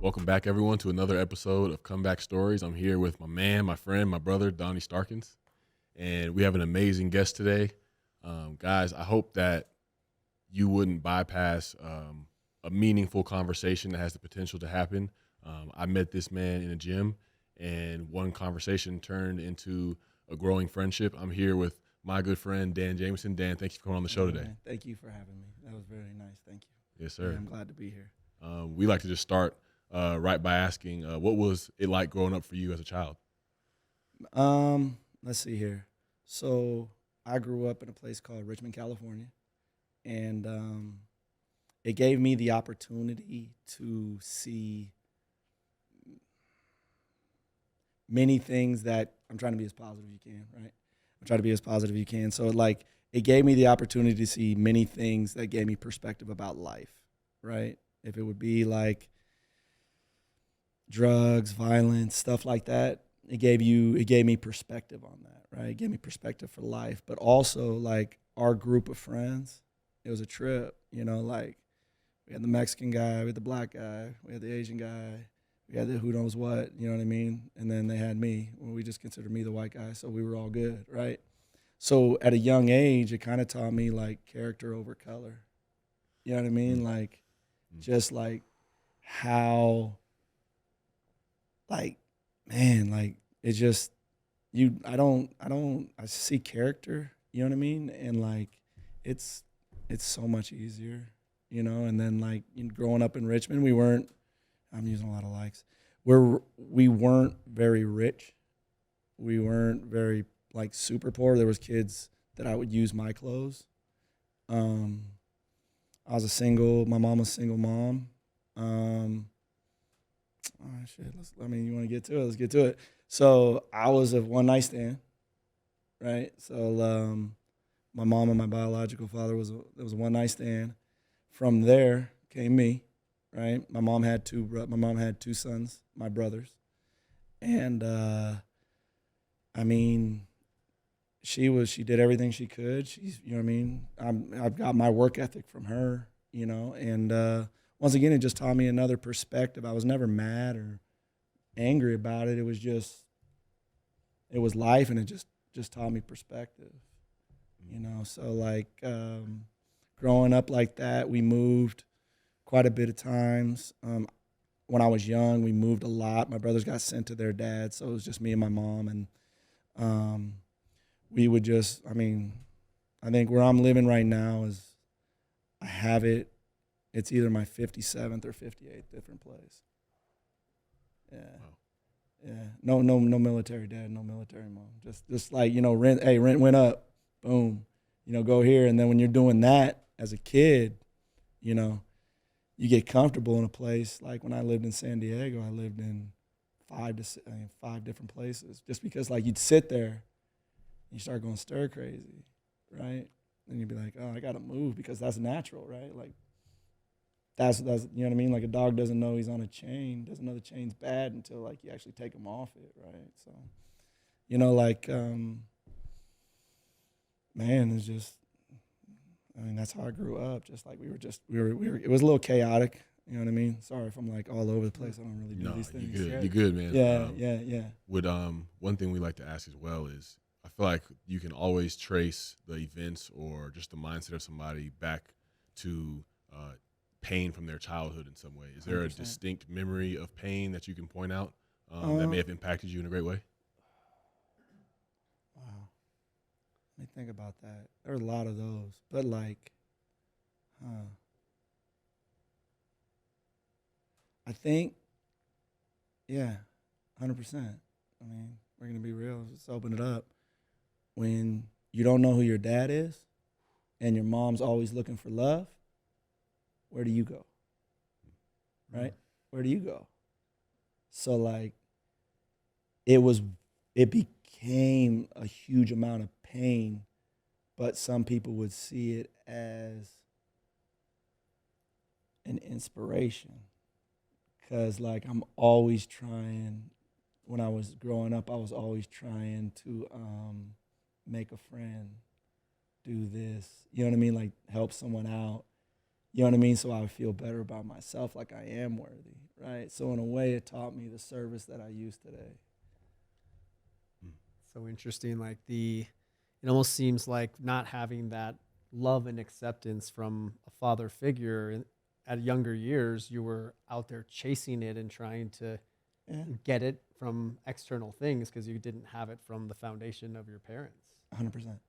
Welcome back, everyone, to another episode of Comeback Stories. I'm here with my man, my friend, my brother, Donny Starkins, and we have an amazing guest today. Guys, I hope that you wouldn't bypass a meaningful conversation that has the potential to happen. I met this man in a gym, and one conversation turned into a growing friendship. I'm here with my good friend, Dan Jameson. Dan, thank you for coming on the show today. Man, thank you for having me. That was very nice. Thank you. Yes, sir. Yeah, I'm glad to be here. We like to just start right by asking, what was it like growing up for you as a child? Let's see here. So I grew up in a place called Richmond, California, and it gave me the opportunity to see many things that I'm trying to be as positive as you can, right? I'm trying to be as positive as you can. So it gave me the opportunity to see many things that gave me perspective about life, right? If it would be like drugs, violence, stuff like that, it gave me perspective on that, right? It gave me perspective for life. But also like our group of friends, it was a trip, like we had the Mexican guy, we had the black guy, we had the Asian guy, we had the who knows what, you know what I mean? And then they had me. Well, we just considered me the white guy, so we were all good, right? So at a young age, it kind of taught me like character over color. You know what I mean? Like just like how like man, like it just I see character, you know what I mean? And like it's so much easier, and then like growing up in Richmond, I'm using a lot of likes. We weren't very rich. We weren't very like super poor. There was kids that I would use my clothes. My mom was a single mom. Oh shit, you want to get to it? Let's get to it. So I was a one night stand, right? So my mom and my biological father was a one night stand. From there came me, right? My mom had two sons, my brothers, and I mean, she did everything she could. She's, you know what I mean? I've got my work ethic from her, and once again, it just taught me another perspective. I was never mad or angry about it. It was life, and it just taught me perspective, So like growing up like that, we moved quite a bit of times. When I was young, we moved a lot. My brothers got sent to their dad, so it was just me and my mom, and we would just, I think where I'm living right now is it's either my 57th or 58th different place. Yeah. Wow. Yeah. No military dad, no military mom. Just like, rent went up. Boom. Go here. And then when you're doing that as a kid, you get comfortable in a place. Like when I lived in San Diego, I lived in five different places. Just because like you'd sit there and you start going stir crazy, right? And you'd be like, oh, I gotta move because that's natural, right? Like that's you know what I mean? Like a dog doesn't know he's on a chain, doesn't know the chain's bad until like you actually take him off it, right? So, man, it's just that's how I grew up. Just like we were it was a little chaotic, you know what I mean? Sorry if I'm like all over the place. I don't really do these things. You're good, man. Yeah. One thing we like to ask as well is, I feel like you can always trace the events or just the mindset of somebody back to pain from their childhood in some way. Is there 100%. A distinct memory of pain that you can point out that may have impacted you in a great way? Wow. Let me think about that. There are a lot of those, but like, I think, yeah, 100%. We're going to be real. Let's open it up. When you don't know who your dad is and your mom's always looking for love, where do you go? Right? Where do you go? So like it became a huge amount of pain, but some people would see it as an inspiration. Cause like I'm always trying, when I was growing up, I was always trying to make a friend, do this, you know what I mean? Like help someone out. You know what I mean? So I would feel better about myself, like I am worthy, right? So in a way, it taught me the service that I use today. So interesting. Like it almost seems like not having that love and acceptance from a father figure at younger years, you were out there chasing it and trying to Yeah, get it from external things because you didn't have it from the foundation of your parents. 100%.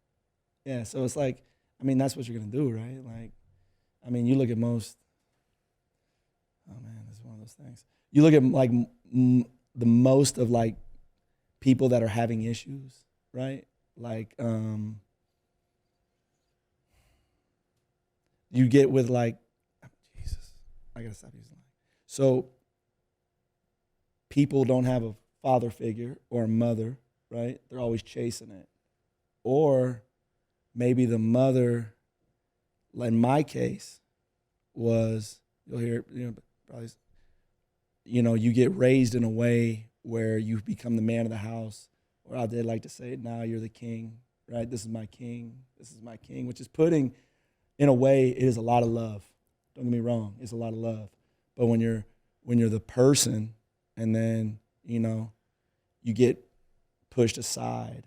Yeah, so it's like, I mean, that's what you're gonna do, right? Like, I mean, you look at most. Oh man, this is one of those things. You look at like the most of like people that are having issues, right? Like, you get with like, Jesus, I gotta stop using like. So people don't have a father figure or a mother, right? They're always chasing it, or maybe the mother, in my case, was, you'll hear, probably, you get raised in a way where you become the man of the house, or how they like to say it now, you're the king, right? This is my king. This is my king, which is putting, in a way, it is a lot of love. Don't get me wrong, it's a lot of love. But when you're the person, and then you get pushed aside,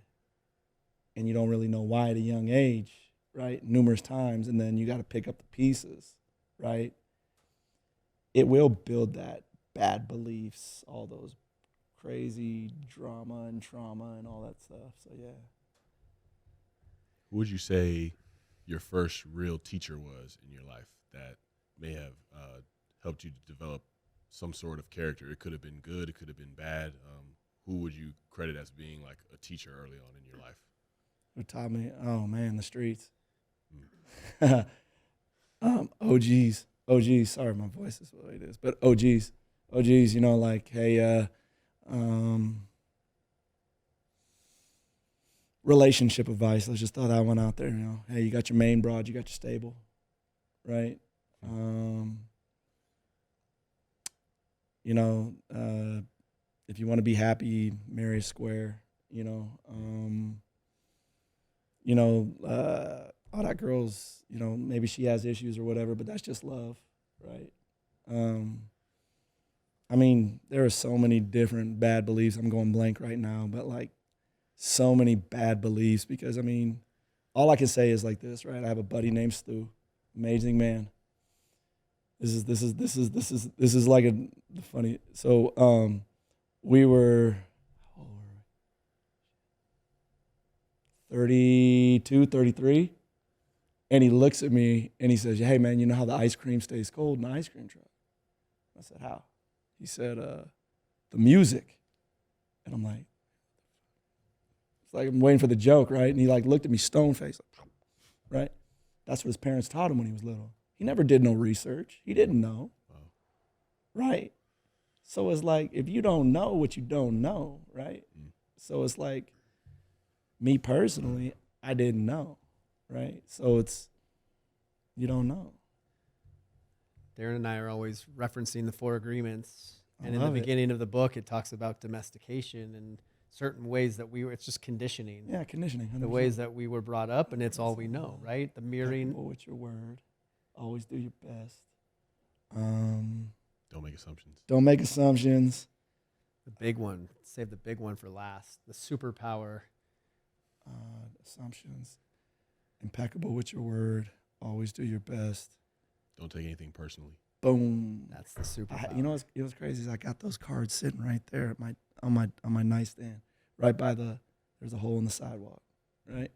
and you don't really know why at a young age, right? Numerous times, and then you got to pick up the pieces, right? It will build that bad beliefs, all those crazy drama and trauma and all that stuff. So yeah. Who would you say your first real teacher was in your life that may have helped you to develop some sort of character? It could have been good, it could have been bad. Who would you credit as being like a teacher early on in your life? Who taught me? Oh man, the streets. OGs. Sorry, my voice is the way it is, but OGs. Like, hey, relationship advice. Let's just throw that one out there. Hey, you got your main broad, you got your stable, right? If you want to be happy, marry a square. All that girls, maybe she has issues or whatever, but that's just love, right? I mean, there are so many different bad beliefs. I'm going blank right now, but like so many bad beliefs because, I mean, all I can say is like this, right? I have a buddy named Stu, amazing man. This is like a funny. So we were 32, 33. And he looks at me and he says, hey, man, you know how the ice cream stays cold in the ice cream truck? I said, how? He said, the music. And I'm like, it's like I'm waiting for the joke, right? And he like looked at me stone-faced, right? That's what his parents taught him when he was little. He never did no research. He didn't know, right? So it's like, if you don't know what you don't know, right? So it's like, me personally, I didn't know. Right, so it's, you don't know. Darren and I are always referencing the 4 agreements, and in the love it. beginning of the book, it talks about domestication and certain ways that it's just conditioning. Yeah, conditioning. 100%. The ways that we were brought up, and it's all we know, right? The mirroring. Impeccable with your word. Always do your best. Don't make assumptions. Don't make assumptions. The big one. Save the big one for last. The superpower. Assumptions. Impeccable with your word. Always do your best. Don't take anything personally. Boom. That's the superpower. What's crazy is I got those cards sitting right there at on my nightstand, right by there's a hole in the sidewalk, right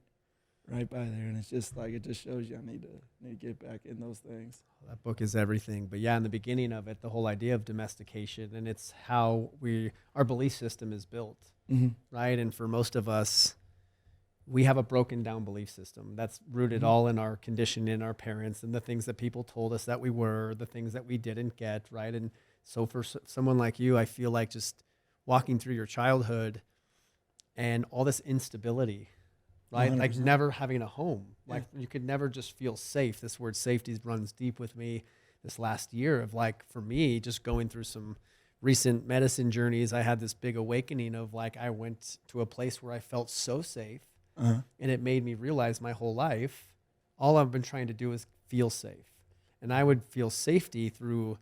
by there, and it's just like, it just shows you I need to get back in those things. That book is everything. But yeah, in the beginning of it, the whole idea of domestication, and it's how our belief system is built, right? And for most of us, we have a broken down belief system that's rooted all in our conditioning, in our parents, and the things that people told us that we were, the things that we didn't get, right? And so for someone like you, I feel like just walking through your childhood and all this instability, right? 100%. Like never having a home. Like you could never just feel safe. This word safety runs deep with me this last year of like, for me, just going through some recent medicine journeys, I had this big awakening of like, I went to a place where I felt so safe. And it made me realize my whole life, all I've been trying to do is feel safe. And I would feel safety through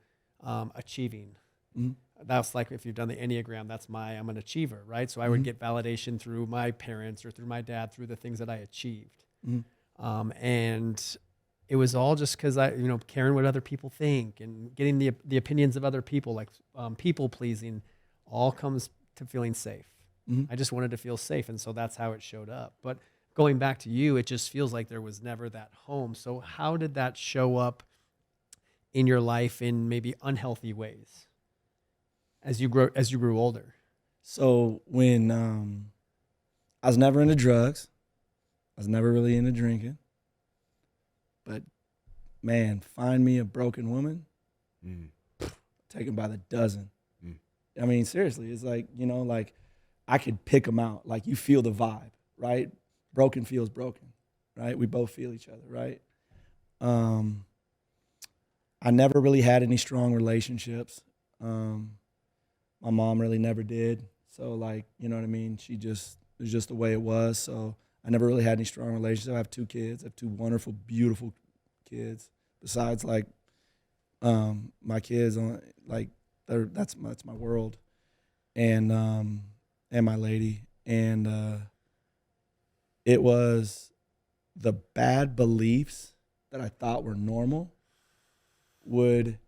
achieving. Mm-hmm. That's like if you've done the Enneagram, I'm an achiever, right? So I would get validation through my parents or through my dad, through the things that I achieved. Mm-hmm. And it was all just because caring what other people think and getting the opinions of other people, like people pleasing, all comes to feeling safe. Mm-hmm. I just wanted to feel safe. And so that's how it showed up. But going back to you, it just feels like there was never that home. So how did that show up in your life in maybe unhealthy ways as you grew older? So when I was never into drugs, I was never really into drinking, but man, find me a broken woman, taken by the dozen. I mean, seriously, it's like, like I could pick them out. Like you feel the vibe, right? Broken feels broken, right? We both feel each other, right? I never really had any strong relationships. My mom really never did. So like, you know what I mean? It was just the way it was. So I never really had any strong relationships. I have 2 kids. I have 2 wonderful, beautiful kids. Besides like, my kids, like that's my world, and my lady, and it was the bad beliefs that I thought were normal would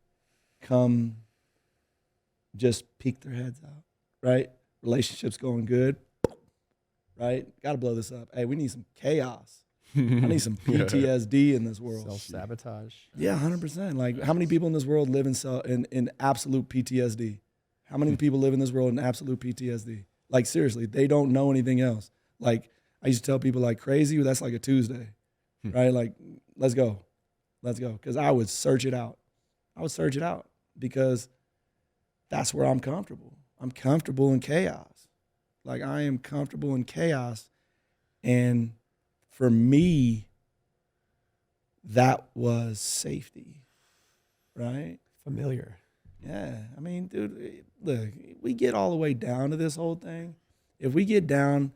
come just peek their heads out, right? Relationships going good, right? Got to blow this up. Hey, we need some chaos. I need some PTSD in this world. Self-sabotage. Yeah, 100%. Like, how many people in this world live in absolute PTSD? How many people live in this world in absolute PTSD? Like, seriously, they don't know anything else. Like, I used to tell people, like, crazy, that's like a Tuesday, right? Like, let's go. Because I would search it out. Because that's where I'm comfortable. I'm comfortable in chaos. Like, I am comfortable in chaos. And for me, that was safety, right? Familiar. Yeah. I mean, dude, look, we get all the way down to this whole thing. If we get down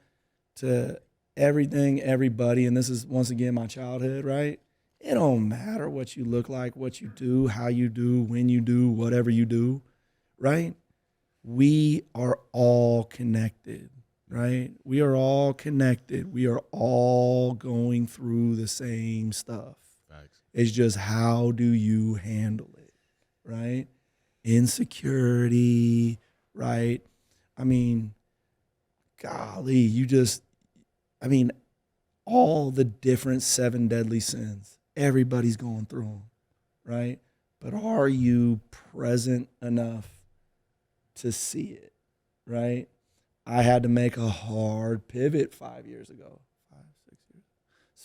to everything, everybody, and this is, once again, my childhood, right? It don't matter what you look like, what you do, how you do, when you do, whatever you do, right? We are all connected, right? We are all connected. We are all going through the same stuff. Facts. It's just, how do you handle it, right? Insecurity, right? I mean, golly, all the different 7 deadly sins. Everybody's going through them, right? But are you present enough to see it, right? I had to make a hard pivot 5 years ago.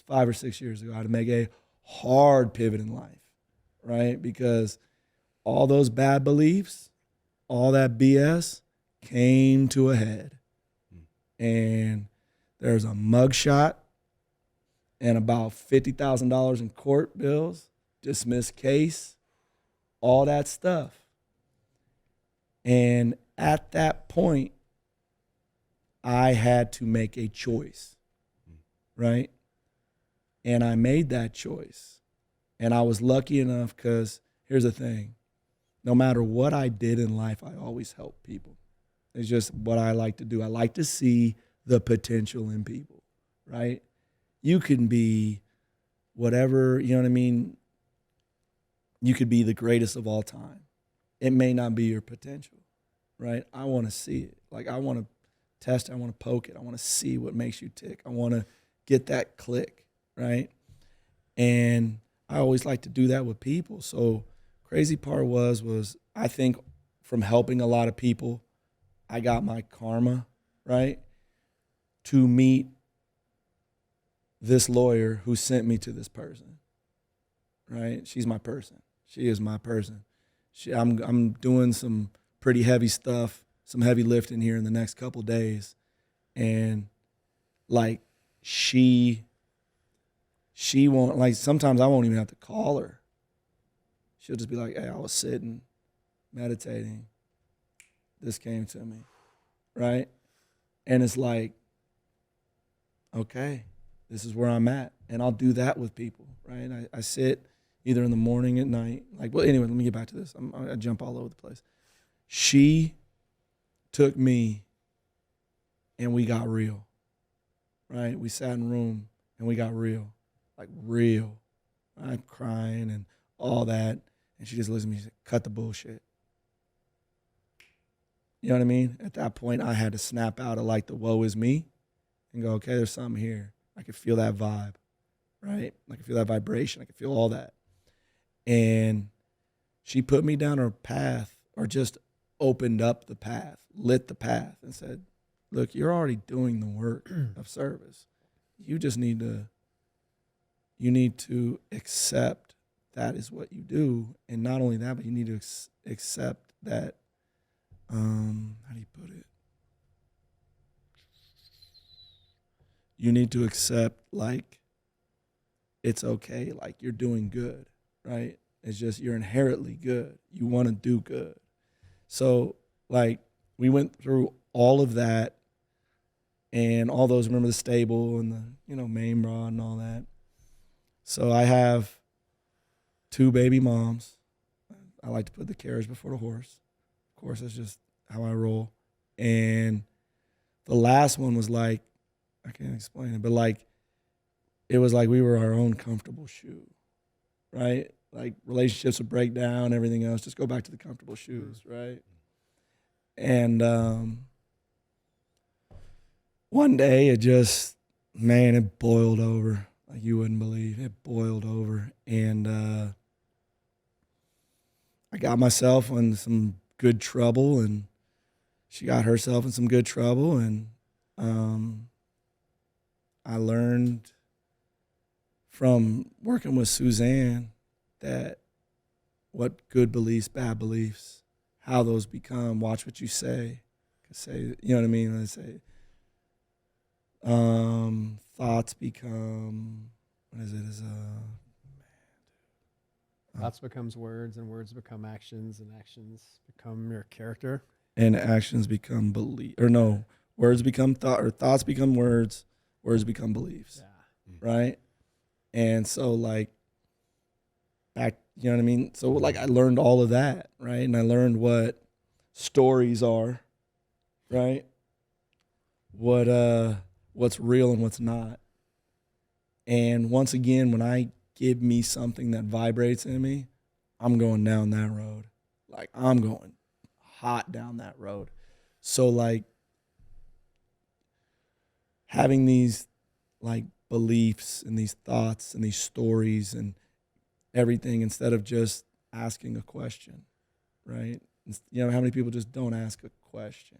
5 or 6 years ago. I had to make a hard pivot in life, right? Because all those bad beliefs, all that BS came to a head. And there's a mugshot and about $50,000 in court bills, dismissed case, all that stuff. And at that point, I had to make a choice, right? And I made that choice. And I was lucky enough because here's the thing. No matter what I did in life, I always helped people. It's just what I like to do. I like to see the potential in people, right? You can be whatever, you know what I mean? You could be the greatest of all time. It may not be your potential, right? I want to see it. Like, I want to test it. I want to poke it. I want to see what makes you tick. I want to get that click, right? And I always like to do that with people. So crazy part was I think from helping a lot of people, I got my karma, right? To meet this lawyer who sent me to this person, right? She's my person. She is my person. I'm doing some pretty heavy stuff, some heavy lifting here in the next couple days. And like, she won't, like, sometimes I won't even have to call her. She'll just be like, hey, I was sitting, meditating. This came to me, right? And it's like, okay, this is where I'm at. And I'll do that with people, right? I sit, either in the morning, at night. Like, well, anyway, let me get back to this. I jump all over the place. She took me and we got real, right? We sat in a room and we got real, like real. I'm crying and all that. And she just looks at me and said, cut the bullshit. You know what I mean? At that point, I had to snap out of like the woe is me and go, okay, there's something here. I could feel that vibe, right? I could feel that vibration. I could feel all that. And she put me down her path, or just opened up the path, lit the path, and said, look, you're already doing the work of service. You just need to accept that is what you do. And not only that, but you need to accept that, how do you put it? You need to accept, like, it's okay, like, you're doing good, right? It's just you're inherently good. You want to do good. So, like, we went through all of that and all those, remember the stable and the, main rod and all that. So I have 2 baby moms. I like to put the carriage before the horse. Of course, that's just how I roll. And the last one was like, I can't explain it, but like, it was like we were our own comfortable shoe, right? Like relationships would break down, everything else, just go back to the comfortable shoes, right? And one day it just, man, it boiled over. Like you wouldn't believe. It boiled over. And I got myself in some good trouble, and she got herself in some good trouble. And I learned from working with Suzanne that what good beliefs, bad beliefs, how those become, watch what you say. Say, you know what I mean? I say, thoughts become, what is it? Thoughts becomes words, and words become actions, and actions become your character. And actions become belief, or no, words become thought, or thoughts become words become beliefs. Yeah. Right? And so like back, you know what I mean? So like I learned all of that, right? And I learned what stories are, right? What's real and what's not. And once again, when I give me something that vibrates in me, I'm going down that road. Like I'm going hot down that road. So like having these like beliefs and these thoughts and these stories and everything, instead of just asking a question, right? You know, how many people just don't ask a question?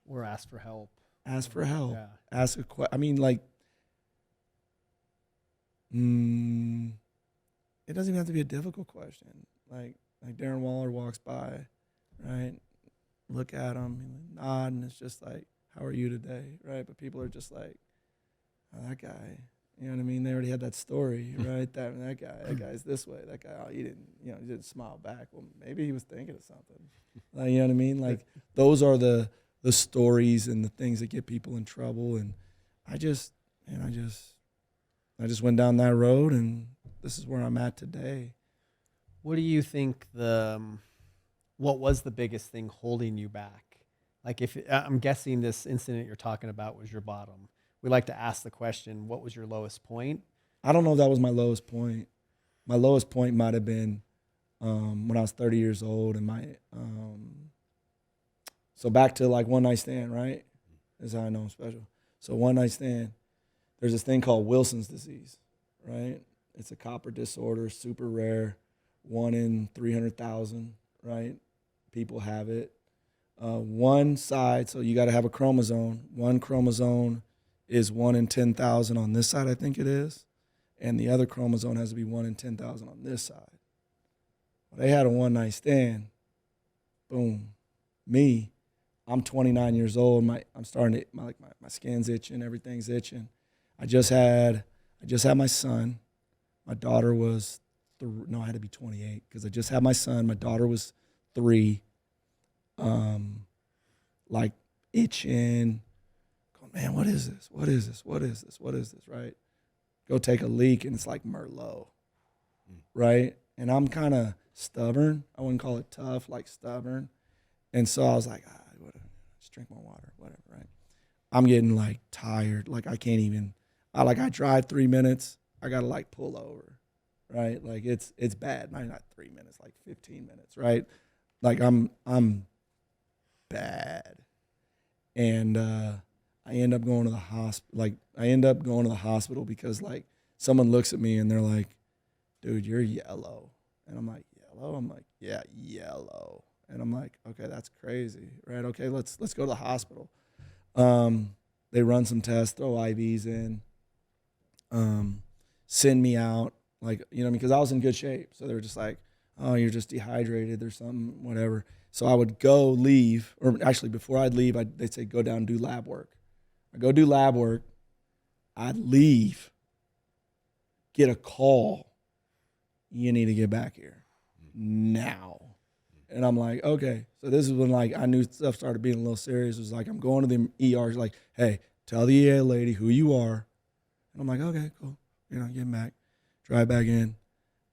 Or ask for help. Ask for help. Yeah. Ask a question. I mean, like, it doesn't even have to be a difficult question. Like Darren Waller walks by, right? Look at him, nod, and it's just like, how are you today, right? But people are just like, oh, that guy, you know what I mean? They already had that story, right? that guy's this way. That guy, oh, he didn't smile back. Well, maybe he was thinking of something. Like, you know what I mean? Like those are the stories and the things that get people in trouble. And I just went down that road, and this is where I'm at today. What do you think what was the biggest thing holding you back? Like if I'm guessing this incident you're talking about was your bottom. We like to ask the question, what was your lowest point? I don't know if that was my lowest point. My lowest point might have been when I was 30 years old, and my so back to like one night stand, right? That's how I know I'm special. So one night stand, there's this thing called Wilson's disease, right? It's a copper disorder, super rare, 1 in 300,000, right? People have it. One side, so you got to have a chromosome. One chromosome is 1 in 10,000 on this side, I think it is, and the other chromosome has to be 1 in 10,000 on this side. Well, they had a one night stand. Boom. Me, I'm 29 years old. I'm starting to my skin's itching, everything's itching. I just had my son. My daughter was I had to be 28 because I just had my son. My daughter was 3. Like itching. Going, man, what is this? What is this? What is this? What is this? Right? Go take a leak, and it's like Merlot. right? And I'm kind of stubborn. I wouldn't call it tough, like stubborn. And so I was like, whatever, just drink my water, whatever, right? I'm getting like tired. Like I can't even, I drive 3 minutes. I got to like pull over, right? Like it's bad. Not 3 minutes, like 15 minutes, right? Like I'm bad. And I end up going to the hospital. Like I end up going to the hospital because like someone looks at me and they're like, dude, you're yellow. And I'm like, yellow? I'm like, yeah, yellow. And I'm like, okay, that's crazy, right? Okay, let's go to the hospital. They run some tests, throw IVs in, send me out, like, you know, because I was in good shape. So they were just like, oh, you're just dehydrated or something, whatever. So I would go leave, or actually before I'd leave, they'd say, go down and do lab work. I go do lab work. I'd leave, get a call. You need to get back here now. And I'm like, okay. So this is when like I knew stuff started being a little serious. It was like, I'm going to the ER. She's like, hey, tell the EA lady who you are. And I'm like, okay, cool. You know, get back, drive back in.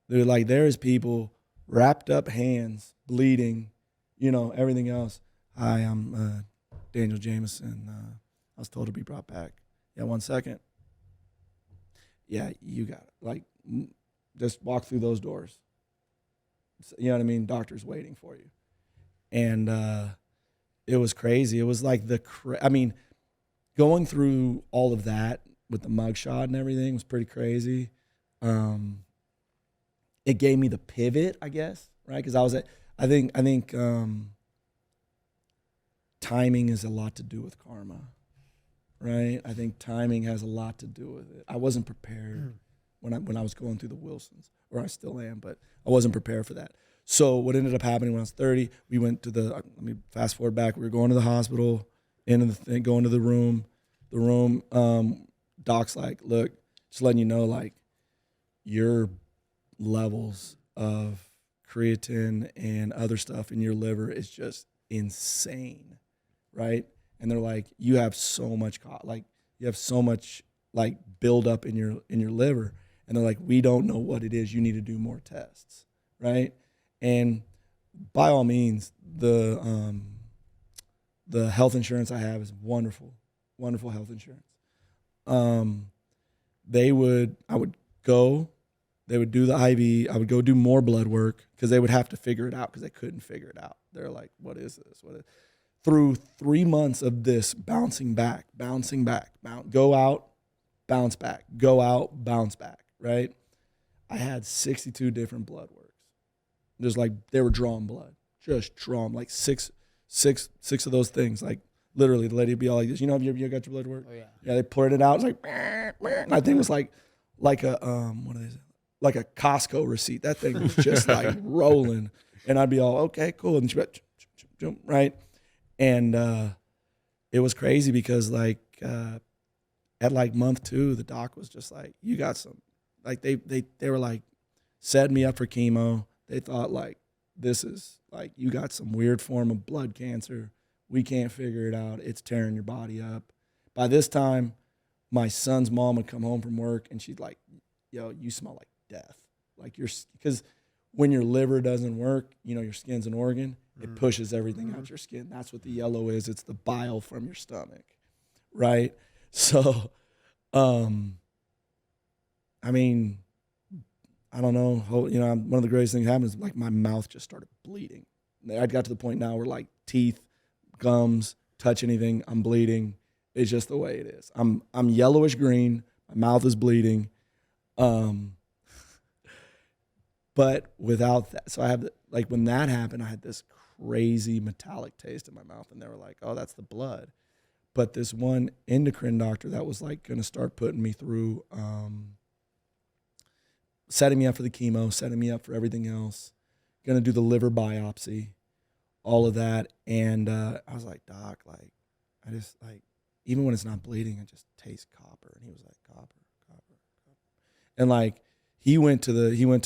They're like, there's people wrapped up hands, bleeding, you know, everything else. Hi, I'm Dan Jameson. I was told to be brought back. Yeah, 1 second. Yeah, you got it. Like, just walk through those doors. You know what I mean? Doctor's waiting for you. And it was crazy. It was like I mean, going through all of that with the mugshot and everything was pretty crazy. It gave me the pivot, I guess, right? Because I think timing is a lot to do with karma, right? I think timing has a lot to do with it. I wasn't prepared when I was going through the Wilsons, or I still am, but I wasn't prepared for that. So what ended up happening when I was 30, we went to let me fast forward back. We were going to the hospital, going to the room. The room, doc's like, look, just letting you know, like, your levels of creatine and other stuff in your liver is just insane, right? And they're like, you have so much, buildup in your liver. And they're like, we don't know what it is. You need to do more tests, right? And by all means, the health insurance I have is wonderful, wonderful health insurance. I would go, they would do the IV. I would go do more blood work because they would have to figure it out because they couldn't figure it out. They're like, what is this? Through 3 months of this bouncing back, go out, bounce back, go out, bounce back, right? I had 62 different blood works. Just like they were drawing blood, just drawing like six of those things. Like literally, the lady would be all like this. You know, you got your blood work? Oh yeah. Yeah, they poured it out. It's like, and I think it was like a what is it? Like a Costco receipt. That thing was just like rolling, and I'd be all okay, cool, and she went, jump, right, and it was crazy because like at like month 2, the doc was just like, you got some, like they were like setting me up for chemo. They thought like, this is like, you got some weird form of blood cancer. We can't figure it out. It's tearing your body up. By this time, my son's mom would come home from work and she'd like, yo, you smell like death. Like because when your liver doesn't work, you know, your skin's an organ. It pushes everything out your skin. That's what the yellow is. It's the bile from your stomach, right? So, I mean, I don't know. You know, one of the greatest things that happened is like my mouth just started bleeding. I got to the point now where like teeth, gums, touch anything, I'm bleeding. It's just the way it is. I'm yellowish green. My mouth is bleeding. But without that, so I have like when that happened, I had this crazy metallic taste in my mouth, and they were like, "Oh, that's the blood." But this one endocrine doctor that was like going to start putting me through, setting me up for the chemo, setting me up for everything else, going to do the liver biopsy, all of that. And I was like, doc, like, I just like, even when it's not bleeding, I just taste copper. And he was like, copper. And like, he went to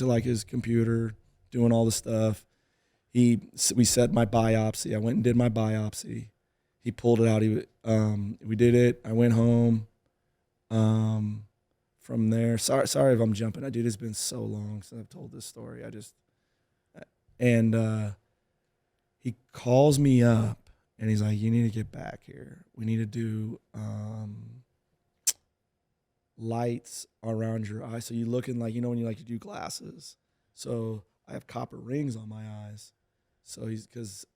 like his computer doing all the stuff. We set my biopsy. I went and did my biopsy. He pulled it out. We did it. I went home. from there, sorry if I'm jumping. Dude, it's been so long since I've told this story. He calls me up and he's like, you need to get back here. We need to do lights around your eyes. So you looking like, when you like to do glasses. So I have copper rings on my eyes. So because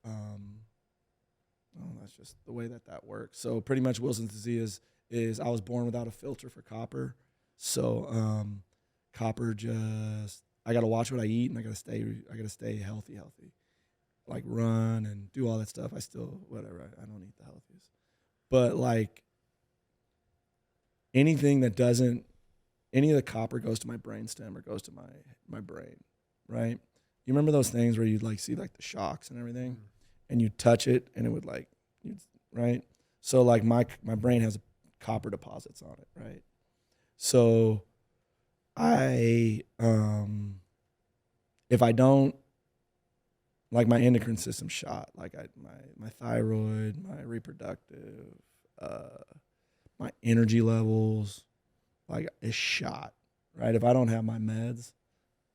that's just the way that works. So pretty much Wilson's disease is I was born without a filter for copper. So copper I got to watch what I eat, and I got to stay healthy. Like run and do all that stuff. I still, whatever, I don't eat the healthiest. But like anything that doesn't, any of the copper goes to my brainstem or goes to my brain, right? You remember those things where you'd like see like the shocks and everything, and you touch it and it would like, right? So like my brain has copper deposits on it, right? So if I don't, like my endocrine system shot, like my thyroid, my reproductive, my energy levels, like is shot, right? If I don't have my meds,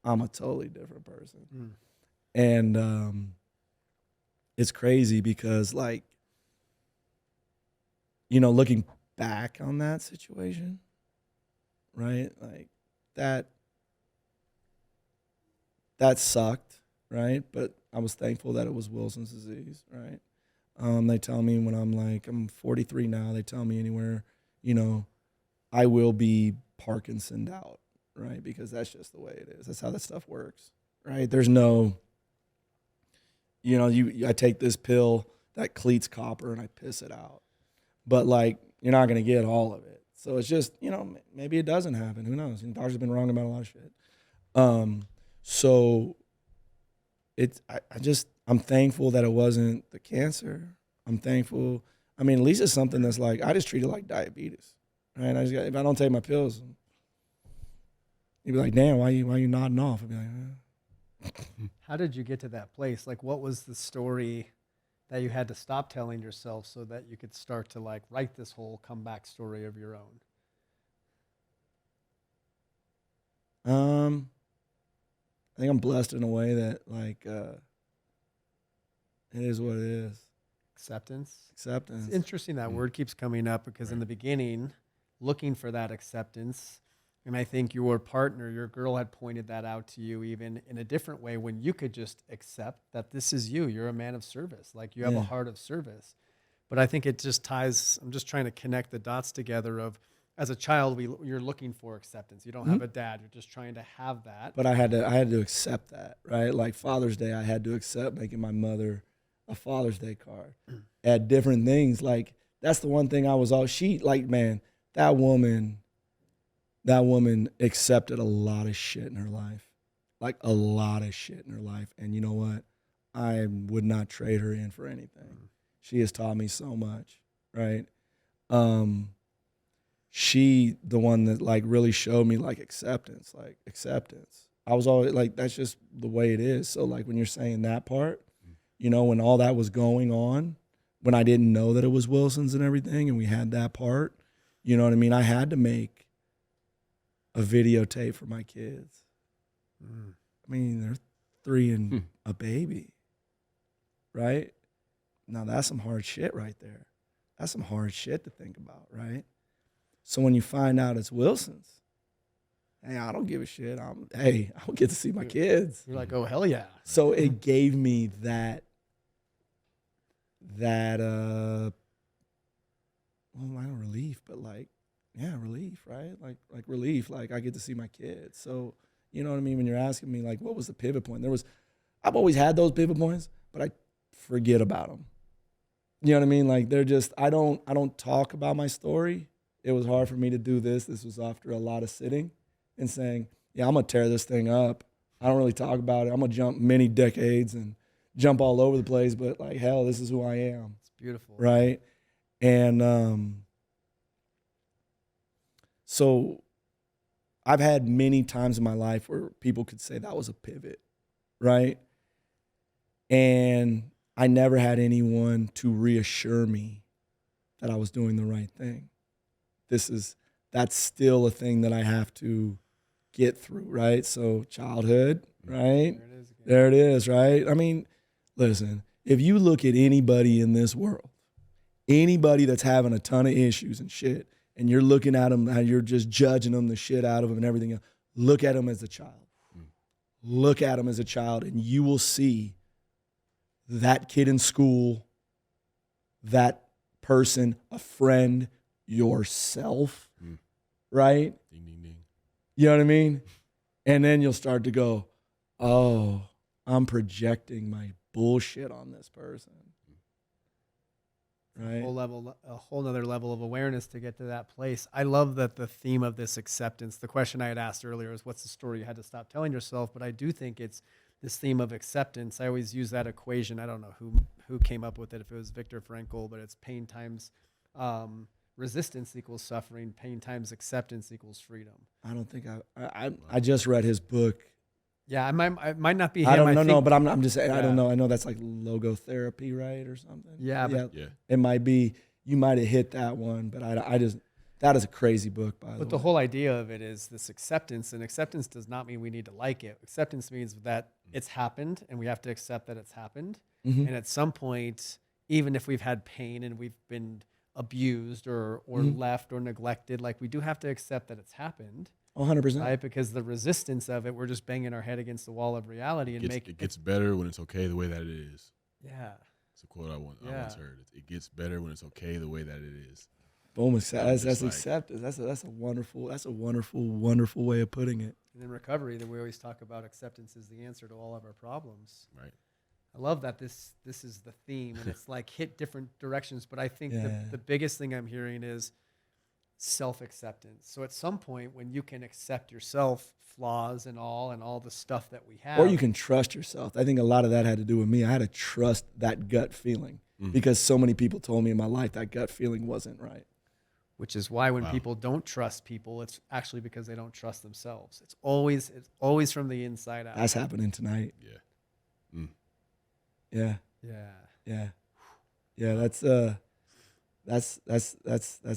I'm a totally different person. And it's crazy because like, looking back on that situation, right? Like that sucked, right? But I was thankful that it was Wilson's disease, right? They tell me when I'm 43 now, they tell me anywhere, I will be Parkinsoned out, right? Because that's just the way it is. That's how that stuff works, right? There's no, I take this pill that cleats copper and I piss it out. But like, you're not going to get all of it. So it's just, maybe it doesn't happen. Who knows? Doctors have been wrong about a lot of shit. So I'm thankful that it wasn't the cancer. I'm thankful. I mean, at least it's something that's like, I just treat it like diabetes, right? If I don't take my pills, you'd be like, damn, why you nodding off? I'd be like, How did you get to that place? Like, what was the story that you had to stop telling yourself so that you could start to like write this whole comeback story of your own? I think I'm blessed in a way that like it is what it is. Acceptance. Acceptance. It's interesting that word keeps coming up because in the beginning, looking for that acceptance, and I think your partner, your girl, had pointed that out to you even in a different way when you could just accept that this is you. You're a man of service. Like you have a heart of service. But I think it just ties, I'm just trying to connect the dots together of, as a child, you're looking for acceptance. You don't have a dad. You're just trying to have that. But I had to accept that, right? Like Father's Day, I had to accept making my mother a Father's Day card. At different things, like that's the one thing I was man, that woman accepted a lot of shit in her life, like a lot of shit in her life. And you know what? I would not trade her in for anything. She has taught me so much, right? She, the one that like really showed me like acceptance. I was always like, that's just the way it is. So like when you're saying that part, when all that was going on, when I didn't know that it was Wilson's and everything, and we had that part, you know what I mean? I had to make a videotape for my kids. I mean, they're 3 and a baby, right? Now that's some hard shit right there. That's some hard shit to think about, right? So when you find out it's Wilson's, hey, I don't give a shit. I'll get to see my kids. You're like, oh, hell yeah. So it gave me that I don't relief, but like, yeah, relief, right? Like relief, like I get to see my kids. So, you know what I mean? When you're asking me like, what was the pivot point? I've always had those pivot points, but I forget about them. You know what I mean? Like they're just, I don't talk about my story. It was hard for me to do this. This was after a lot of sitting and saying, yeah, I'm going to tear this thing up. I don't really talk about it. I'm going to jump many decades and jump all over the place, but like, hell, this is who I am. It's beautiful. Right? And so I've had many times in my life where people could say that was a pivot, right? And I never had anyone to reassure me that I was doing the right thing. This that's still a thing that I have to get through, right? So childhood, right? There it is again. There it is, right? I mean, listen, if you look at anybody in this world, anybody that's having a ton of issues and shit, and you're looking at them and you're just judging them the shit out of them and everything else, look at them as a child. Look at them as a child, and you will see that kid in school, that person, a friend, yourself, right? Ding, ding, ding. You know what I mean? And then you'll start to go, oh, I'm projecting my bullshit on this person. Right? A whole nother level of awareness to get to that place. I love that the theme of this acceptance, the question I had asked earlier is what's the story you had to stop telling yourself? But I do think it's this theme of acceptance. I always use that equation. I don't know who came up with it, if it was Viktor Frankl, but it's pain times resistance equals suffering. Pain times acceptance equals freedom. I don't think I just read his book. Yeah, I might not be him. I don't know, think, no, but I'm just saying, yeah. I don't know. I know that's like logotherapy, right, or something. Yeah, but It might be. You might have hit that one, but I just, that is a crazy book, by the way. But the whole idea of it is this acceptance, and acceptance does not mean we need to like it. Acceptance means that it's happened, and we have to accept that it's happened. Mhm. And at some point, even if we've had pain and we've been abused or left or neglected, like we do have to accept that it's happened. 100%. Right? Because the resistance of it, we're just banging our head against the wall of reality and It gets better when it's okay the way that it is. Yeah. It's a quote I once heard. It gets better when it's okay the way that it is. Boom. That's like, acceptance. That's a wonderful way of putting it. And in recovery, that we always talk about acceptance is the answer to all of our problems. Right. I love that this is the theme, and it's like hit different directions. But I think Yeah. the biggest thing I'm hearing is self-acceptance. So at some point when you can accept yourself, flaws and all the stuff that we have. Or you can trust yourself. I think a lot of that had to do with me. I had to trust that gut feeling because so many people told me in my life that gut feeling wasn't right. Which is why when people don't trust people, it's actually because they don't trust themselves. It's always from the inside out. That's happening tonight. Yeah. Yeah. Yeah. Yeah. That's a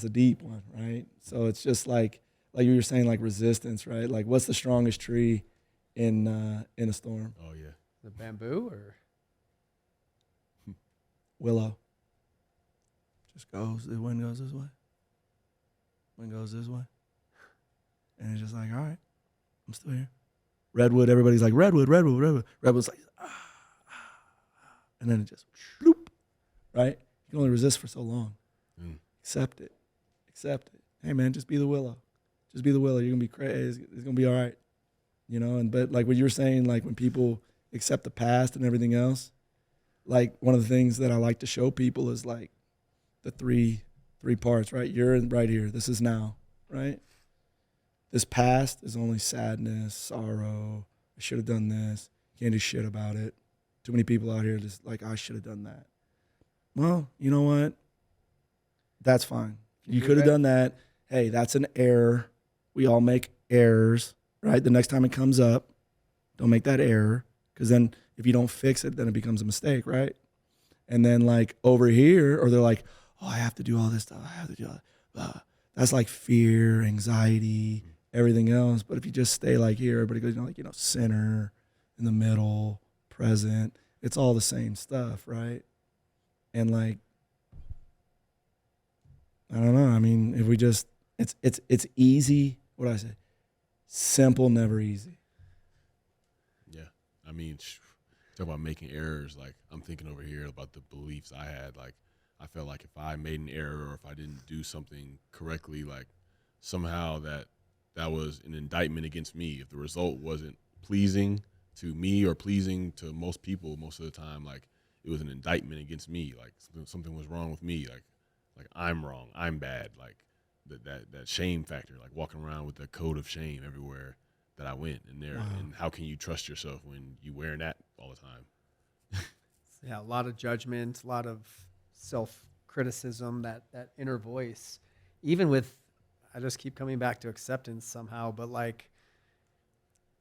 deep one, right? So it's just like you were saying, like resistance, right? Like what's the strongest tree in a storm? Oh yeah. The bamboo or Willow. Just goes. The wind goes this way. Wind goes this way. And it's just like, all right, I'm still here. Redwood, everybody's like, redwood. Redwood's like, and then it just, bloop, right? You can only resist for so long. Accept it. Hey, man, just be the willow. Just be the willow. You're going to be crazy. It's going to be all right. You know, but like what you were saying, like when people accept the past and everything else, like one of the things that I like to show people is like the three parts, right? You're right here. This is now, right? This past is only sadness, sorrow. I should have done this. Can't do shit about it. Too many people out here just like, I should have done that. Well, you know what? That's fine. You could have done that. Hey, that's an error. We all make errors, right? The next time it comes up, don't make that error, because then if you don't fix it, then it becomes a mistake, right? And then like over here, or they're like, oh, I have to do all this stuff. I have to do all that. That's like fear, anxiety, everything else. But if you just stay like here, everybody goes, center, in the middle, present. It's all the same stuff, right? And like, I don't know. I mean, if we just, it's easy. What do I say? Simple, never easy. Yeah. I mean, talk about making errors. Like I'm thinking over here about the beliefs I had. Like I felt like if I made an error or if I didn't do something correctly, like somehow that was an indictment against me. If the result wasn't pleasing to me or pleasing to most people most of the time, like it was an indictment against me. Like something was wrong with me. Like I'm wrong. I'm bad. Like that shame factor, like walking around with a coat of shame everywhere that I went in there. Wow. And how can you trust yourself when you wearing that all the time? Yeah, a lot of judgment, a lot of self-criticism, that inner voice. Even with, I just keep coming back to acceptance somehow, but like,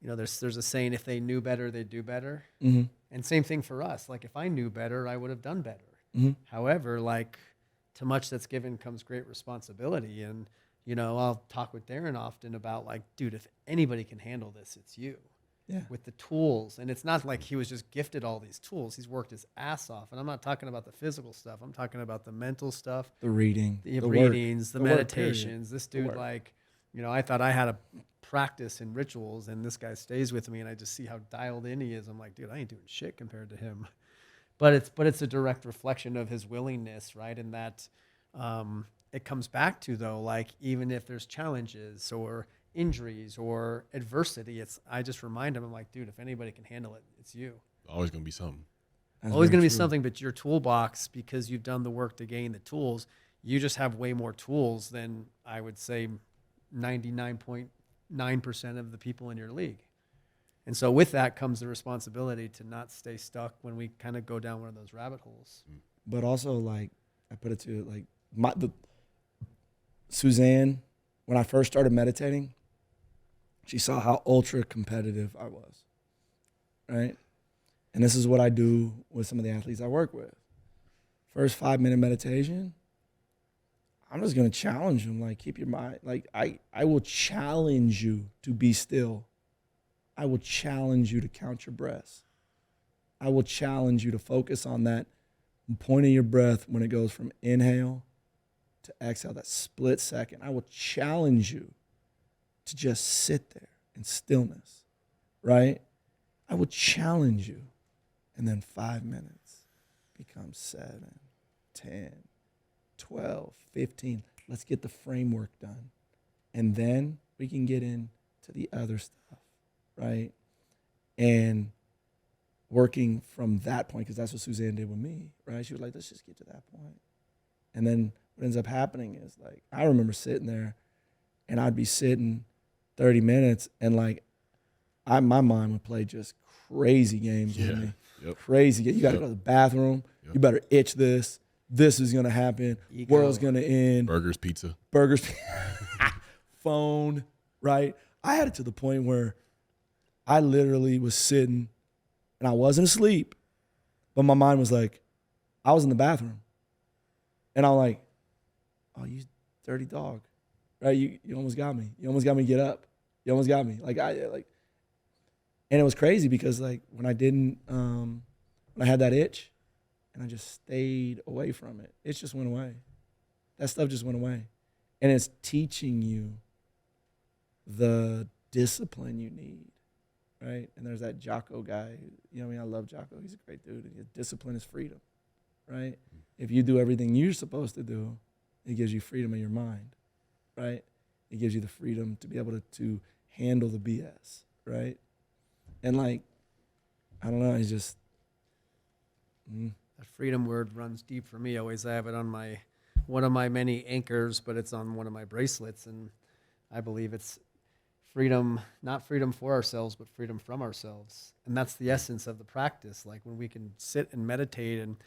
there's a saying, if they knew better, they'd do better. Mm-hmm. And same thing for us. Like if I knew better, I would have done better. Mm-hmm. However, like to much that's given comes great responsibility. And, You know, I'll talk with Darren often about like, dude, if anybody can handle this, it's you. Yeah. With the tools. And it's not like he was just gifted all these tools. He's worked his ass off. And I'm not talking about the physical stuff. I'm talking about the mental stuff. The reading. The the readings, work, the meditations. This dude, work. like, you know, I thought I had a practice in rituals, and this guy stays with me, and I just see how dialed in he is. I'm like, dude, I ain't doing shit compared to him. But it's a direct reflection of his willingness, right? And that it comes back to, though, like, even if there's challenges or injuries or adversity, I just remind him, I'm like, dude, if anybody can handle it, it's you. Always gonna be something. That's Always very going to be true. something, but your toolbox, because you've done the work to gain the tools, you just have way more tools than I would say 99.9% of the people in your league. And so with that comes the responsibility to not stay stuck when we kind of go down one of those rabbit holes. But also, like, I put it to like Suzanne, when I first started meditating, she saw how ultra competitive I was, right? And this is what I do with some of the athletes I work with. First 5-minute meditation, I'm just going to challenge them. Like, keep your mind. Like, I will challenge you to be still. I will challenge you to count your breaths. I will challenge you to focus on that point of your breath when it goes from inhale to exhale, that split second. I will challenge you to just sit there in stillness, right? I will challenge you. And then 5 minutes becomes 7, 10, 12, 15. Let's get the framework done. And then we can get into the other stuff, right? And working from that point, because that's what Suzanne did with me, right? She was like, let's just get to that point. And then what ends up happening is, like, I remember sitting there, and I'd be sitting 30 minutes, and like, my mind would play just crazy games with me. Yep. Crazy. You got to go to the bathroom. Yep. You better itch this. This is going to happen. Ego. World's going to end. Burgers, pizza. Phone, right? I had it to the point where I literally was sitting, and I wasn't asleep, but my mind was like, I was in the bathroom. And I'm like, oh, you dirty dog, right? You almost got me. You almost got me to get up. You almost got me. And it was crazy because, like, when I didn't, when I had that itch and I just stayed away from it, it just went away. That stuff just went away. And it's teaching you the discipline you need, right? And there's that Jocko guy. You know what I mean? I love Jocko. He's a great dude. And his discipline is freedom, right? If you do everything you're supposed to do, it gives you freedom in your mind, right? It gives you the freedom to be able to handle the BS, right? And, like, I don't know, it's just. That freedom word runs deep for me. Always I have it on one of my many anchors, but it's on one of my bracelets. And I believe it's freedom, not freedom for ourselves, but freedom from ourselves. And that's the essence of the practice. Like, when we can sit and meditate and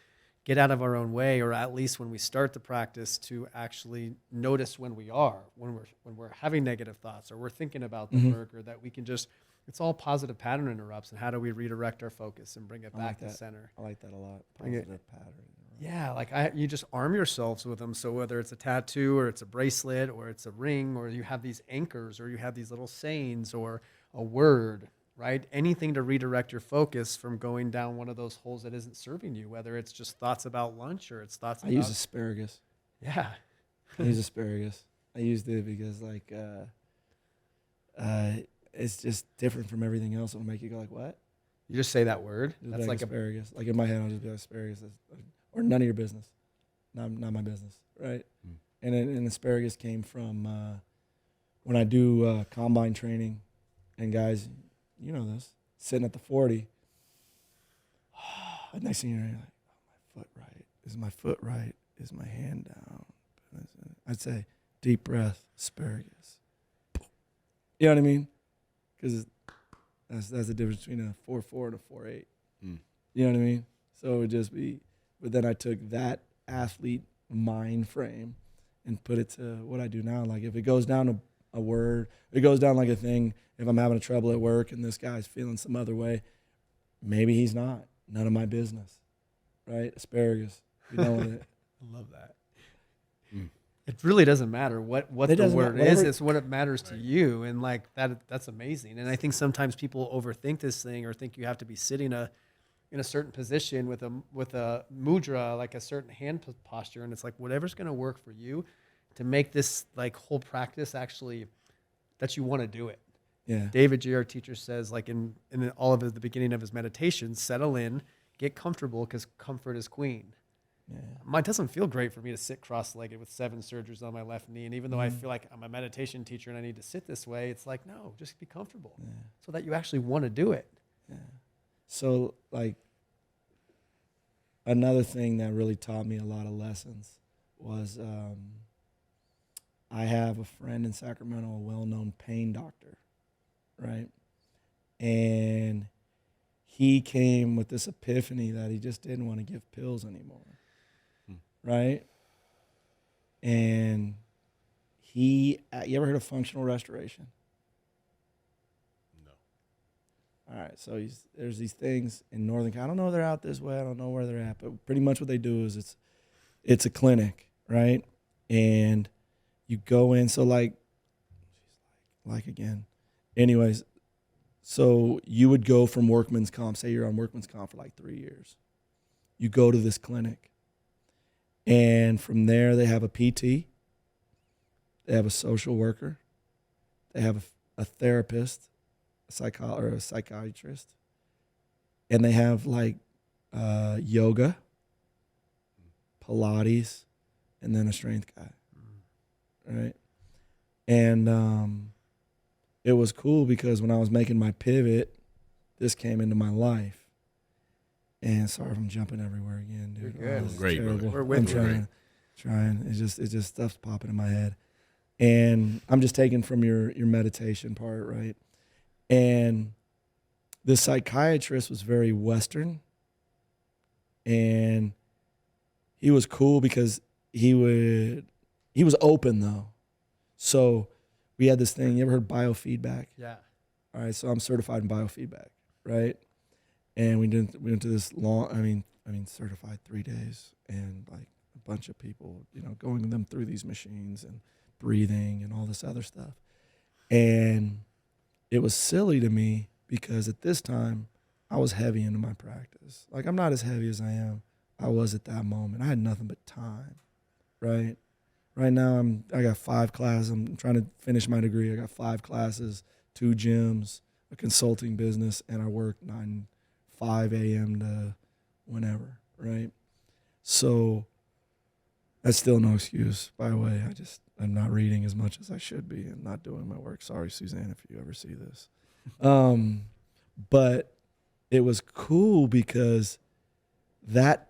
get out of our own way, or at least when we start the practice, to actually notice when we're having negative thoughts, or we're thinking about the work, or that we can just, it's all positive pattern interrupts. And how do we redirect our focus and bring it back to center? I like that a lot. Bring it- Positive pattern. Yeah, like you just arm yourselves with them. So whether it's a tattoo, or it's a bracelet, or it's a ring, or you have these anchors, or you have these little sayings, or a word, right? Anything to redirect your focus from going down one of those holes that isn't serving you, whether it's just thoughts about lunch, or it's thoughts about... I use asparagus. Yeah. I use asparagus. I used it because, like, it's just different from everything else. It'll make you go like, what? You just say that word. Just That's like asparagus. Like, in my head, I'll just be like, asparagus. Or none of your business. Not my business, right? And asparagus came from when I do combine training. And guys, you know this, sitting at the 40. Next thing you're like, oh, my foot right. Is my foot right? Is my hand down? I'd say, deep breath, asparagus. You know what I mean? Because that's the difference between a 4.4 and a 4.8. You know what I mean? So it would just be, but then I took that athlete mind frame and put it to what I do now. Like, if it goes down to a word, it goes down like a thing. If I'm having a trouble at work and this guy's feeling some other way, maybe he's not. None of my business, right? Asparagus. You know with it. I love that. It really doesn't matter what It the doesn't word matter. is. Whatever- It's what it matters to you, and like that's amazing. And I think sometimes people overthink this thing or think you have to be sitting in a certain position with a mudra, like a certain hand posture, and it's like whatever's going to work for you to make this like whole practice actually that you want to do it. Yeah. David J. our teacher says, like in all of the beginning of his meditation, settle in, get comfortable, because comfort is queen. Yeah. It doesn't feel great for me to sit cross-legged with 7 surgeries on my left knee. And even though I feel like I'm a meditation teacher and I need to sit this way, it's like, no, just be comfortable so that you actually want to do it. Yeah. So, like, another thing that really taught me a lot of lessons was I have a friend in Sacramento, a well-known pain doctor, right? And he came with this epiphany that he just didn't want to give pills anymore, right? And you ever heard of functional restoration? No. All right, so there's these things in Northern California. I don't know if they're out this way. I don't know where they're at, but pretty much what they do is it's a clinic, right? And you go in. So like again. Anyways, so you would go from workman's comp. Say you're on workman's comp for like 3 years. You go to this clinic, and from there they have a PT. They have a social worker. They have a therapist, a psychiatrist, and they have like yoga, Pilates, and then a strength guy, right? And it was cool because when I was making my pivot, this came into my life. And sorry if I'm jumping everywhere again, dude. You're good. This is Great, terrible. brother. We're with I'm you. trying. It's just stuff's popping in my head. And I'm just taking from your meditation part, right? And the psychiatrist was very Western. And he was cool because he was open though. So we had this thing, you ever heard biofeedback? Yeah. All right, so I'm certified in biofeedback, right? And we went to this long, certified 3 days, and like a bunch of people, going them through these machines and breathing and all this other stuff. And it was silly to me because at this time I was heavy into my practice. Like I'm not as heavy as I was at that moment. I had nothing but time, right? Right now I got 5 classes. I'm trying to finish my degree. I got 5 classes, 2 gyms, a consulting business, and I work 5 a.m. to whenever, right? So that's still no excuse, by the way. I'm not reading as much as I should be and not doing my work. Sorry, Suzanne, if you ever see this. But it was cool because that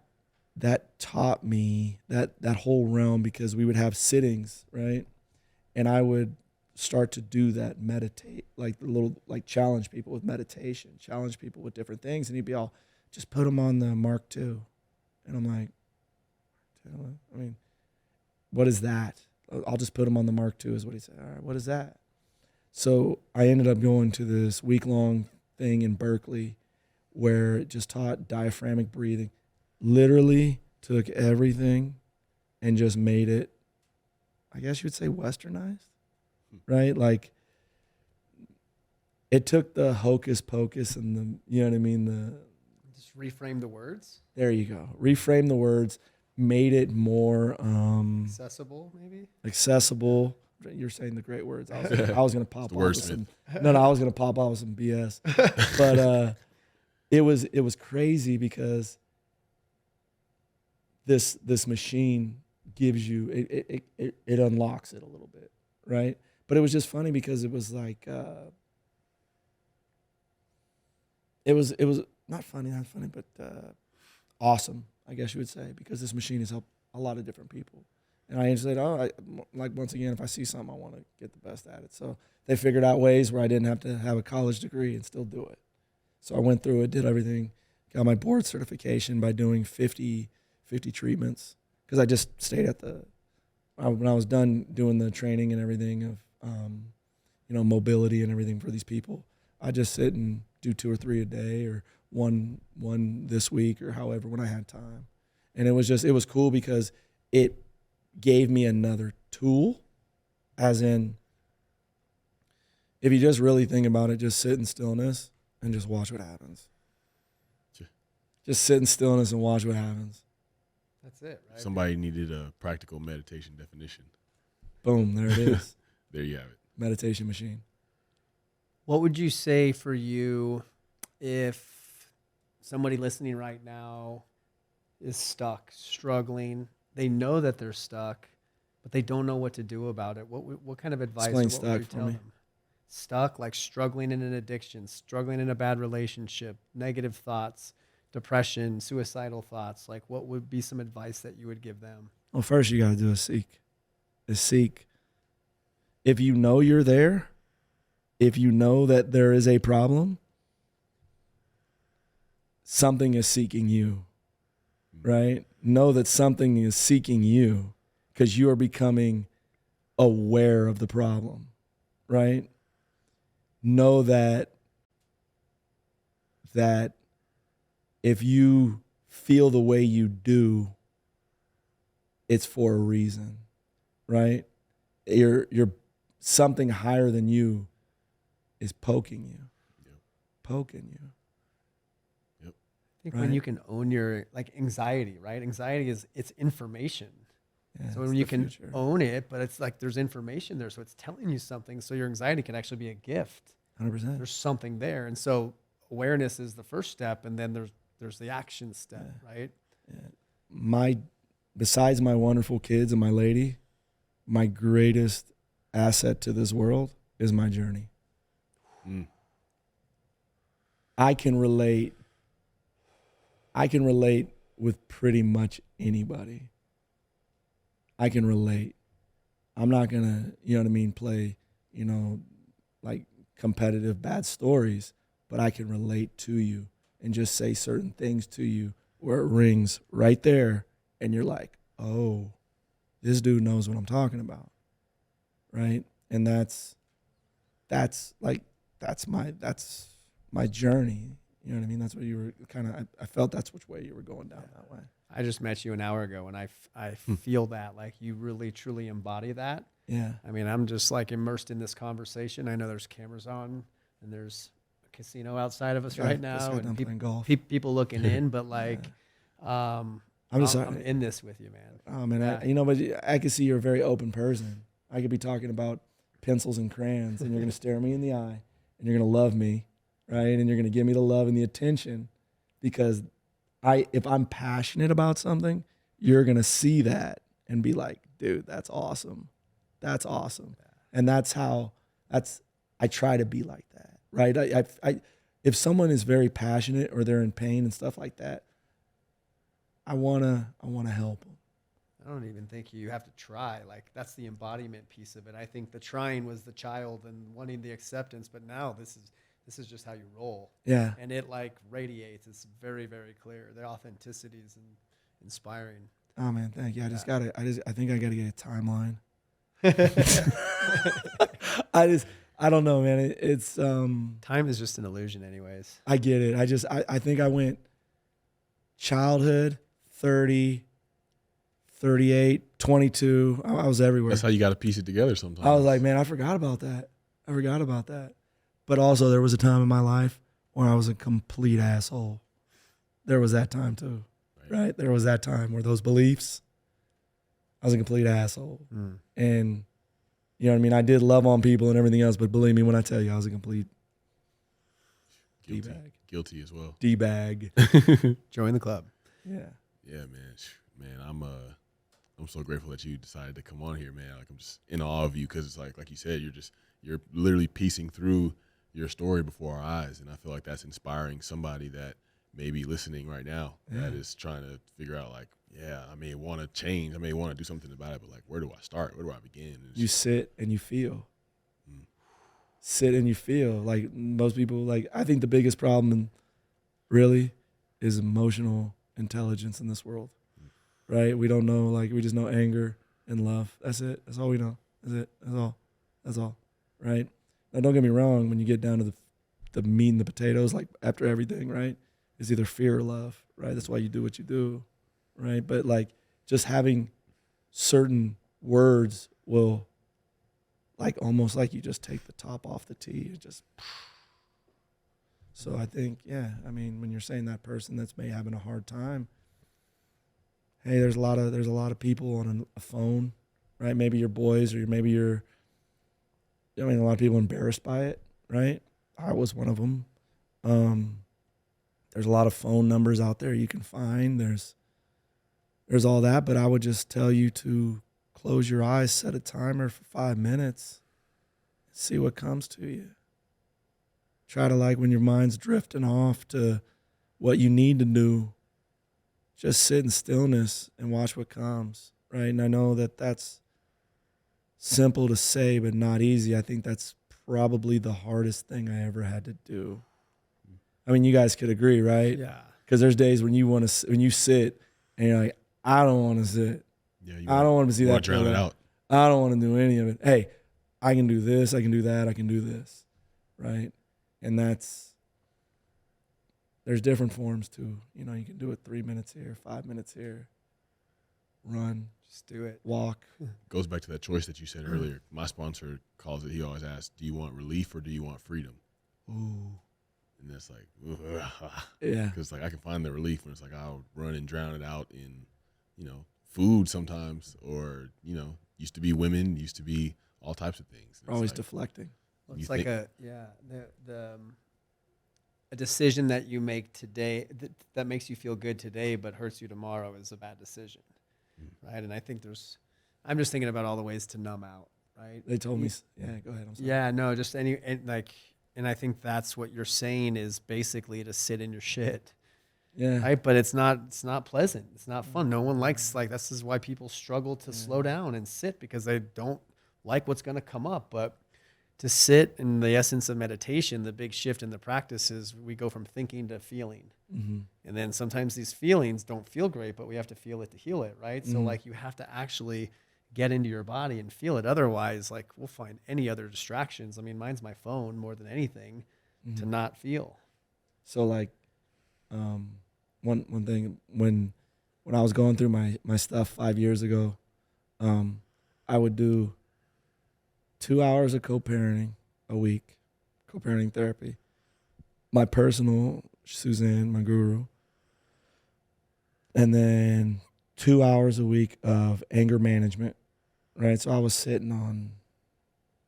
taught me that whole realm, because we would have sittings, right? And I would start to do that, meditate, challenge people with meditation, challenge people with different things. And he'd be all, just put them on the Mark II. And I'm like, what is that? I'll just put them on the Mark II is what he said. All right, what is that? So I ended up going to this week-long thing in Berkeley where it just taught diaphragmic breathing. Literally took everything and just made it, I guess you would say, westernized, right? Like it took the hocus pocus and Just reframe the words. there you go. Reframe the words, made it more Accessible, maybe. accessible. You're saying the great words. I was going to pop off with wordsmith. I was going to pop off with some BS. But it was crazy because this machine gives you it unlocks it a little bit, right? But it was just funny because it was like it was not funny, but awesome, I guess you would say, because this machine has helped a lot of different people. And I said, once again, if I see something, I want to get the best at it. So they figured out ways where I didn't have to have a college degree and still do it. So I went through it, did everything, got my board certification by doing 50 treatments, because I just stayed at when I was done doing the training and everything of, mobility and everything for these people, I just sit and do 2 or 3 a day, or one this week, or however, when I had time. And it was cool because it gave me another tool, as in, if you just really think about it, just sit in stillness and just watch what happens. Sure. Just sit in stillness and watch what happens. That's it, right? Somebody needed a practical meditation definition. Boom, there it is. There you have it. Meditation machine. What would you say for you if somebody listening right now is stuck, struggling? They know that they're stuck, but they don't know what to do about it. What kind of advice Explain or what stuck would you for tell me. them? Stuck, like struggling in an addiction, struggling in a bad relationship, negative thoughts, depression, suicidal thoughts. Like, what would be some advice that you would give them? Well, first you got to do is seek. Is seek. If you know you're there, if you know that there is a problem, something is seeking you, right? Know that something is seeking you because you are becoming aware of the problem, right? Know that if you feel the way you do, it's for a reason, right? You're something higher than you is poking you, poking you. I think Right. when you can own your like anxiety, right? Anxiety it's information. Yeah, So it's when you the can future. own it, but it's like there's information there, so it's telling you something. So your anxiety can actually be a gift. 100%. There's something there, and so awareness is the first step, and then there's the action step, right? Besides my wonderful kids and my lady, my greatest asset to this world is my journey. Mm. I can relate with pretty much anybody. I can relate. I'm not gonna, play, like competitive bad stories, but I can relate to you and just say certain things to you where it rings right there and you're like, oh, this dude knows what I'm talking about. Right? And that's my journey. You know what I mean? That's what you were I felt that's which way you were going down that way. I just met you an hour ago, and I feel that like you really truly embody that. Yeah. I mean, I'm just like immersed in this conversation. I know there's cameras on, and there's a casino outside of us right now, and playing golf. people looking in. But like, I'm in this with you, man. Oh man, Yeah. but I can see you're a very open person. I could be talking about pencils and crayons, and you're gonna stare me in the eye, and you're gonna love me, right? And you're gonna give me the love and the attention, because if I'm passionate about something, you're gonna see that and be like, dude, that's awesome. That's awesome. And I try to be like that, right? If someone is very passionate or they're in pain and stuff like that, I wanna help them. I don't even think you have to try. Like, that's the embodiment piece of it. I think the trying was the child and wanting the acceptance, but now this is just how you roll. Yeah. And it like radiates. It's very, very clear. The authenticity is inspiring. Oh man, thank you. I think I gotta get a timeline. I don't know, man. It's Time is just an illusion anyways. I get it. I think I went childhood, 30, 38, 22. I was everywhere. That's how you got to piece it together sometimes. I was like, man, I forgot about that. But also there was a time in my life where I was a complete asshole. There was that time too, right? There was that time where those beliefs, I was a complete asshole. And you know what I mean? I did love on people and everything else, but believe me when I tell you, I was a complete D-bag. Guilty as well. D-bag. Join the club. Yeah. Yeah, man, I'm so grateful that you decided to come on here, man. Like, I'm just in awe of you, because it's like you said, you're literally piecing through your story before our eyes, and I feel like that's inspiring somebody that may be listening right now that is trying to figure out, like, yeah, I may want to change, I may want to do something about it, but like, where do I start? Where do I begin? You sit and you feel. Sit and you feel. Like most people, like, I think the biggest problem really is emotional intelligence in this world, right? We don't know, like, we just know anger and love. That's it. That's all we know. That's it. That's all, right? Now, don't get me wrong, when you get down to the meat and the potatoes, like after everything, right, it's either fear or love, right? That's why you do what you do, right? But like just having certain words will, like, almost like you just take the top off the tea. It just. So I think, yeah, I mean, when you're saying that person that's maybe having a hard time, hey, there's a lot of people on a phone, right? Maybe your boys, or maybe you're, I mean, a lot of people embarrassed by it, right? I was one of them. There's a lot of phone numbers out there you can find. There's all that, but I would just tell you to close your eyes, set a timer for 5 minutes, see what comes to you. Try to, like, when your mind's drifting off to what you need to do, just sit in stillness and watch what comes, right? And I know that that's simple to say, but not easy. I think that's probably the hardest thing I ever had to do. I mean, you guys could agree, right? Yeah. Because there's days when you sit and you're like, I don't want to sit. Yeah, I don't want to see that. Drown it out. I don't want to do any of it. Hey, I can do this. I can do that. I can do this, right? And there's different forms too. You know, you can do it 3 minutes here, 5 minutes here. Run. Just do it. Walk. Goes back to that choice that you said earlier. My sponsor calls it, he always asks, do you want relief or do you want freedom? Ooh. And it's like, yeah. Because, like, I can find the relief when it's like I'll run and drown it out in, you know, food sometimes, or, you know, used to be women, used to be all types of things. We're always like, deflecting. Well, it's like a decision that you make today that makes you feel good today but hurts you tomorrow is a bad decision, right? And I think I'm just thinking about all the ways to numb out, right? They told me, yeah, go ahead. I'm sorry. Yeah, no, just and I think that's what you're saying is basically to sit in your shit. Yeah. Right. But it's not pleasant. It's not fun. No one likes, like, this is why people struggle to slow down and sit, because they don't like what's going to come up. But to sit in the essence of meditation, the big shift in the practice is we go from thinking to feeling. Mm-hmm. And then sometimes these feelings don't feel great, but we have to feel it to heal it. Right. Mm-hmm. So, like, you have to actually get into your body and feel it. Otherwise, like, we'll find any other distractions. I mean, mine's my phone more than anything to not feel. So, like, one thing, when I was going through my stuff 5 years ago, I would do 2 hours of co-parenting a week, co-parenting therapy. My personal, Suzanne, my guru, and then 2 hours a week of anger management, right? So I was sitting on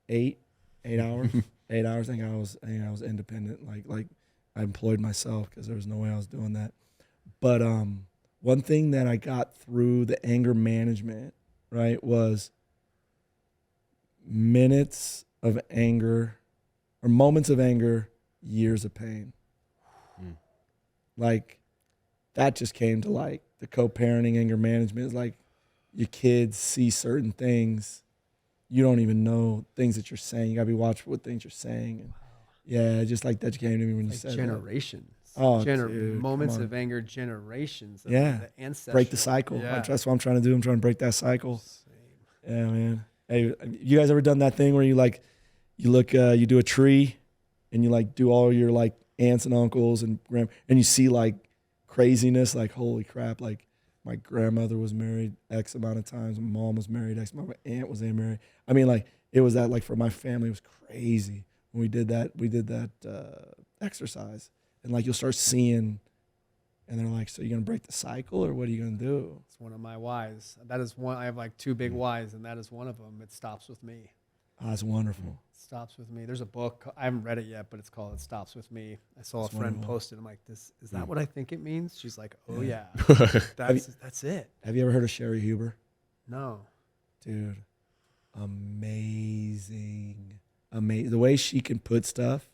eight hours, 8 hours. I think I was independent, like I employed myself because there was no way I was doing that. But one thing that I got through the anger management, right, was minutes of anger or moments of anger, years of pain. Like, that just came to, like, the co-parenting anger management is like your kids see certain things. You don't even know things that you're saying. You got to be watchful what things you're saying. And yeah, just like that came to me when you said generations. that. Oh, dude, moments of anger, generations. Of yeah. The ancestral. Break the cycle. Yeah. That's what I'm trying to do. I'm trying to break that cycle. Same. Yeah, man. Hey, you guys ever done that thing where you do a tree and you, like, do all your, like, aunts and uncles and and you see, like, craziness, like, holy crap, like, my grandmother was married X amount of times, my mom was married X, my aunt was married. I mean, like, it was that, like, for my family, it was crazy when we did that exercise. And, like, you'll start seeing, and they're like, so you're going to break the cycle, or what are you going to do? It's one of my whys. That is one. I have, like, two big whys, and that is one of them. It stops with me. Oh, that's wonderful. It stops with me. There's a book. I haven't read it yet, but it's called It Stops With Me. I saw That's a friend wonderful. post it. I'm like, is that what I think it means? She's like, oh, Yeah. yeah. That's it. Have you ever heard of Sherry Huber? No. Dude, amazing. The way she can put stuff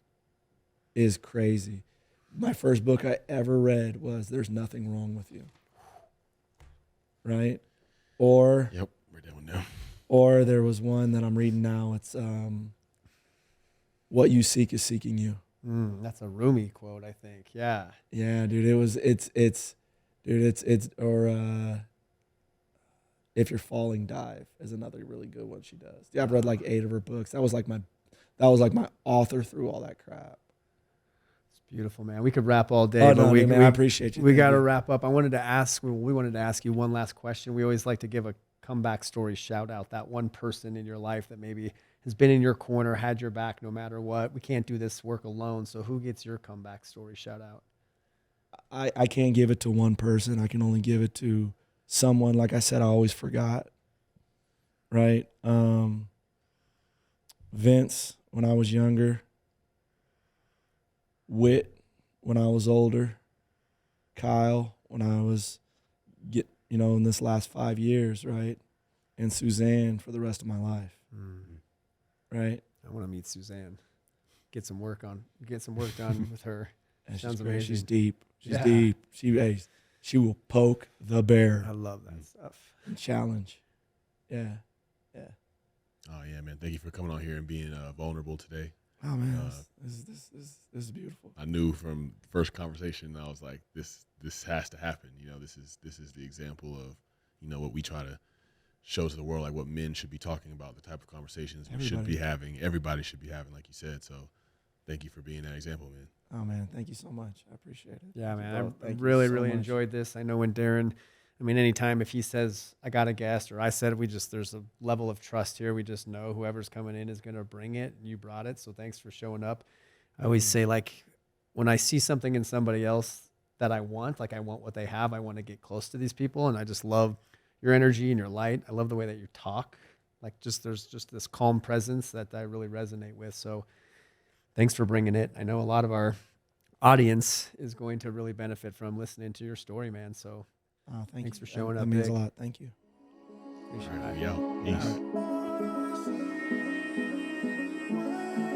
is crazy. My first book I ever read was There's Nothing Wrong With You. Right? Or Yep, we're down now. Or there was one that I'm reading now. It's What You Seek Is Seeking You. That's a Rumi quote, I think. Yeah. Yeah, dude. If You're Falling, Dive is another really good one she does. Yeah, I've read like 8 of her books. That was like my author through all that crap. It's beautiful, man. We could wrap all day. Oh, but no, man, I appreciate you. We Thank got to you. wrap up. We wanted to ask you one last question. We always like to give a comeback story shout out, that one person in your life that maybe has been in your corner, had your back no matter what. We can't do this work alone. So who gets your comeback story shout out? I can't give it to one person. I can only give it to someone. Like I said, I always forgot. Right? Vince, when I was younger. Whit, when I was older. Kyle, when I was, in this last 5 years, right? And Suzanne for the rest of my life. Right? I want to meet Suzanne. Get some work done with her. Sounds great. amazing. She's deep. She's deep. She will poke the bear. I love that stuff. And challenge. Yeah. Oh yeah, man! Thank you for coming on here and being vulnerable today. Oh man, this is beautiful. I knew from the first conversation, I was like, this has to happen. This is the example of, what we try to show to the world, like what men should be talking about, the type of conversations we should be having. Everybody should be having, like you said. So, thank you for being that example, man. Oh man, thank you so much. I appreciate it. Yeah, man, I Thank you really, so really much. enjoyed this. I know when Darren, anytime if he says, I got a guest, or I said, there's a level of trust here. We just know whoever's coming in is going to bring it. You brought it. So thanks for showing up. I always say, like, when I see something in somebody else that I want, like I want what they have, I want to get close to these people. And I just love your energy and your light. I love the way that you talk. Like there's just this calm presence that I really resonate with. So thanks for bringing it. I know a lot of our audience is going to really benefit from listening to your story, man. So thanks for showing up. That means big. a lot. Thank you. Appreciate All right, it. we out. Peace. All right.